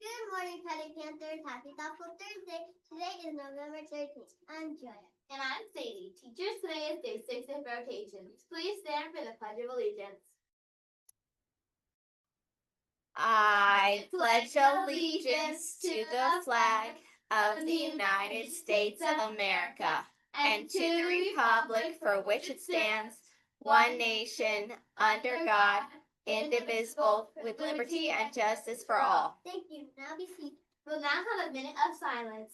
Good morning, Petty Panthers. Happy Thoughtful Thursday. Today is November 13th. I'm Joya. And I'm Sadie. Teachers, today is day 6 of rotations. Please stand for the Pledge of Allegiance. I pledge allegiance to the flag of the United States of America and to the republic for which it stands, one nation, under God, indivisible, with liberty and justice for all. Thank you. Now be seated. We'll now have a minute of silence.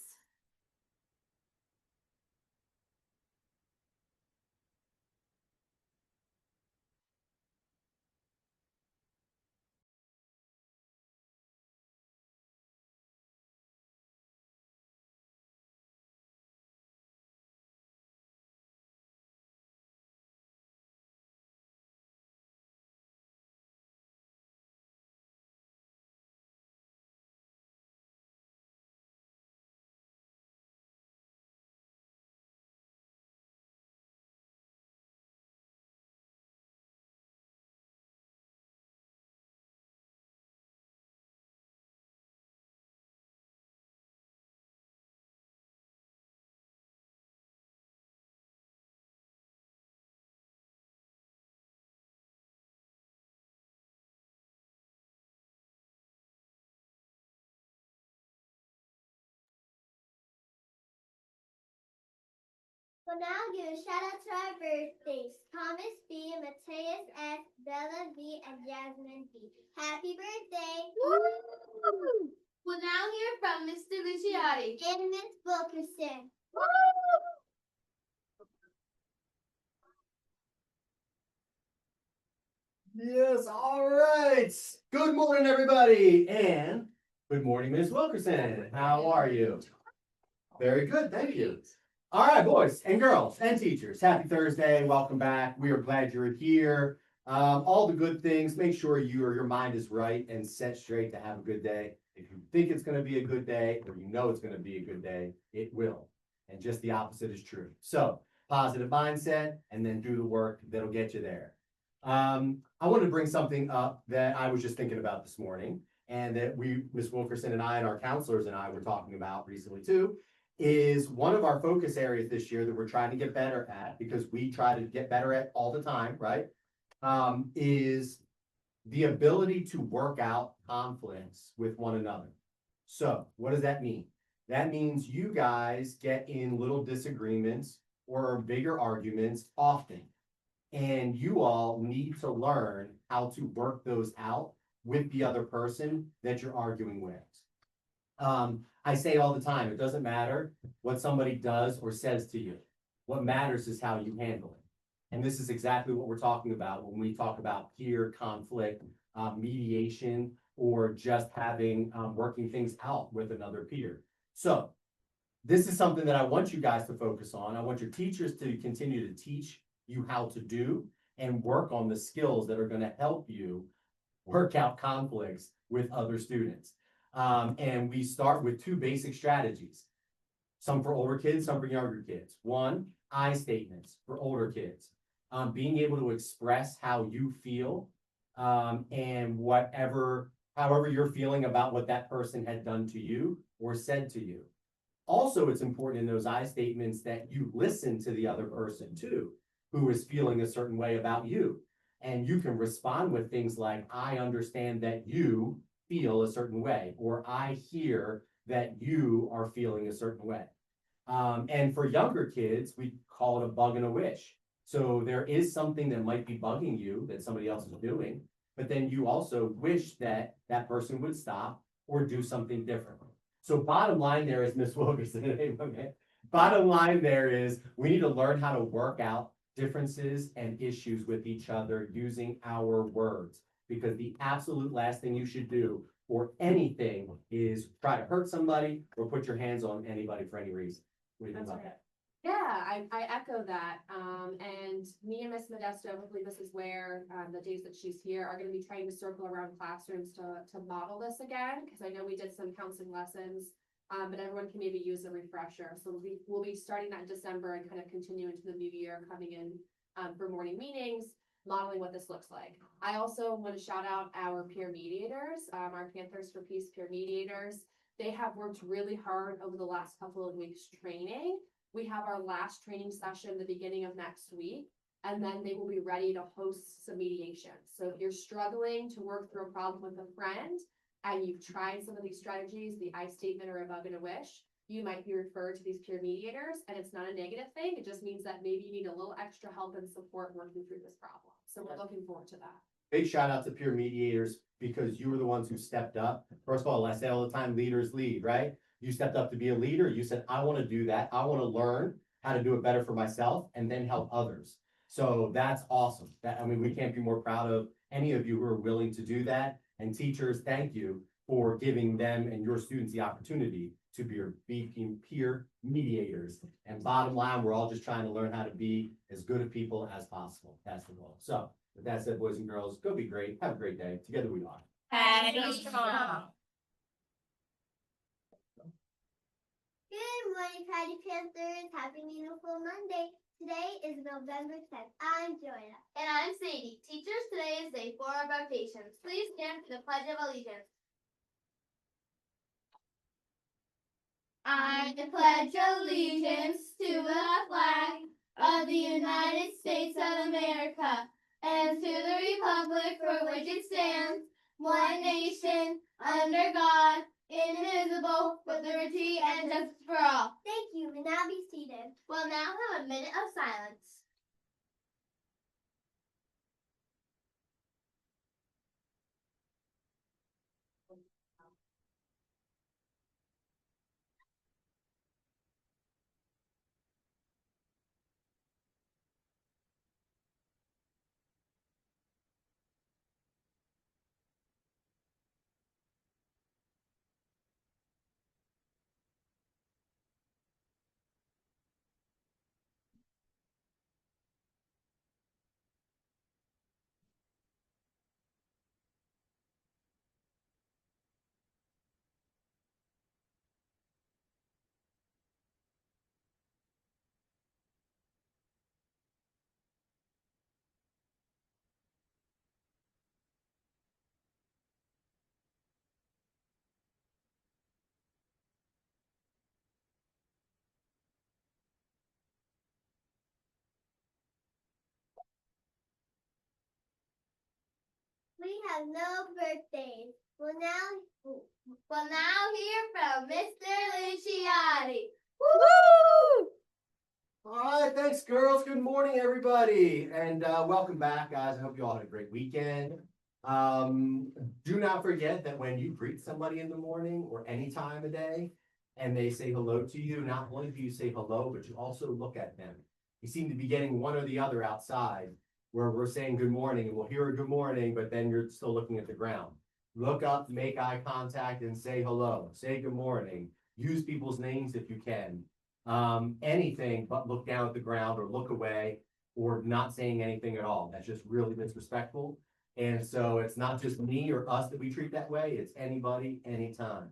We'll now give a shout out to our birthdays. Thomas B, Mateus S, Bella V, and Jasmine B. Happy birthday! Woo! We'll now hear from Mr. Luciati. And Miss Wilkerson. Yes, all right. Good morning, everybody, and good morning, Miss Wilkerson. How are you? Very good, thank you. All right, boys and girls and teachers, happy Thursday. Welcome back. We are glad you're here. All the good things. Make sure your mind is right and set straight to have a good day. If you think it's going to be a good day, or you know it's going to be a good day, it will. And just the opposite is true. So, positive mindset, and then do the work that'll get you there. I wanted to bring something up that I was just thinking about this morning, and that Ms. Wilkerson and I and our counselors and I were talking about recently too, is one of our focus areas this year that we're trying to get better at, because we try to get better at all the time, right? Is the ability to work out conflicts with one another. So what does that mean? That means you guys get in little disagreements or bigger arguments often. And you all need to learn how to work those out with the other person that you're arguing with. I say all the time, it doesn't matter what somebody does or says to you. What matters is how you handle it. And this is exactly what we're talking about when we talk about peer conflict, mediation, or just having working things out with another peer. So this is something that I want you guys to focus on. I want your teachers to continue to teach you how to do and work on the skills that are going to help you work out conflicts with other students. And we start with two basic strategies, some for older kids, some for younger kids. One, I statements for older kids. Being able to express how you feel and however you're feeling about what that person had done to you or said to you. Also, it's important in those I statements that you listen to the other person too, who is feeling a certain way about you. And you can respond with things like, I understand that you feel a certain way, or I hear that you are feeling a certain way. And for younger kids, we call it a bug and a wish. So there is something that might be bugging you that somebody else is doing, but then you also wish that that person would stop or do something different. So bottom line there is, Miss Wilkerson, bottom line there is we need to learn how to work out differences and issues with each other using our words, because the absolute last thing you should do for anything is try to hurt somebody or put your hands on anybody for any reason. What do you think about that? Yeah, I echo that. And me and Miss Modesto, hopefully this is where the days that she's here are going to be trying to circle around classrooms to model this again, because I know we did some counseling lessons, but everyone can maybe use a refresher. So we'll be starting that in December and kind of continue into the new year, coming in for morning meetings. modeling what this looks like. I also want to shout out our peer mediators, our Panthers for Peace peer mediators. They have worked really hard over the last couple of weeks training. We have our last training session the beginning of next week, and then they will be ready to host some mediation. So if you're struggling to work through a problem with a friend and you've tried some of these strategies, the I statement or a bug and a wish, you might be referred to these peer mediators, and it's not a negative thing. It just means that maybe you need a little extra help and support working through this problem. So we're looking forward to that. Big shout out to peer mediators because you were the ones who stepped up. First of all, I say all the time, leaders lead, right? You stepped up to be a leader. You said, I want to do that. I want to learn how to do it better for myself and then help others. So that's awesome. We can't be more proud of any of you who are willing to do that. And teachers, thank you for giving them and your students the opportunity to be peer mediators. And bottom line, we're all just trying to learn how to be as good of people as possible. That's the goal. So with that said, boys and girls, go be great. Have a great day. Together we are. Patty Strong. Good morning, Patty Panthers. Happy Meaningful Monday. Today is November 10th. I'm Joanna. And I'm Sadie. Teachers, today is day 4 of rotations. Please stand for the Pledge of Allegiance. I pledge allegiance to the flag of the United States of America and to the republic for which it stands, one nation, under God, indivisible, with liberty and justice for all. Thank you. May now be seated. We'll now have a minute of silence. We have no birthdays. We'll now hear from Mr. Luciati. Woo! All right, thanks, girls. Good morning, everybody, and welcome back, guys. I hope you all had a great weekend. Do not forget that when you greet somebody in the morning or any time of day, and they say hello to you, not only do you say hello, but you also look at them. You seem to be getting one or the other outside, where we're saying good morning, and we'll hear a good morning, but then you're still looking at the ground. Look up, make eye contact, and say hello. Say good morning. Use people's names if you can. Anything but look down at the ground or look away or not saying anything at all. That's just really disrespectful. And so it's not just me or us that we treat that way. It's anybody, anytime.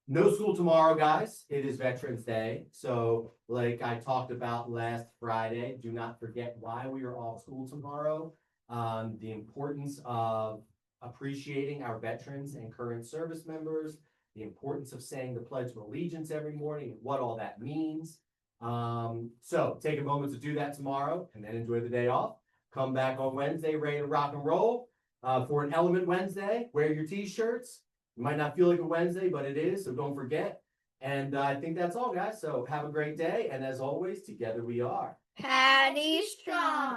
No school tomorrow, guys. It is Veterans Day. So like I talked about last Friday, do not forget why we are off school tomorrow. The importance of appreciating our veterans and current service members, the importance of saying the Pledge of Allegiance every morning, and what all that means. So take a moment to do that tomorrow and then enjoy the day off. Come back on Wednesday, ready to rock and roll for an Element Wednesday. Wear your t-shirts. It might not feel like a Wednesday, but it is, so don't forget. And I think that's all, guys. So have a great day. And as always, together we are. Patty Strong.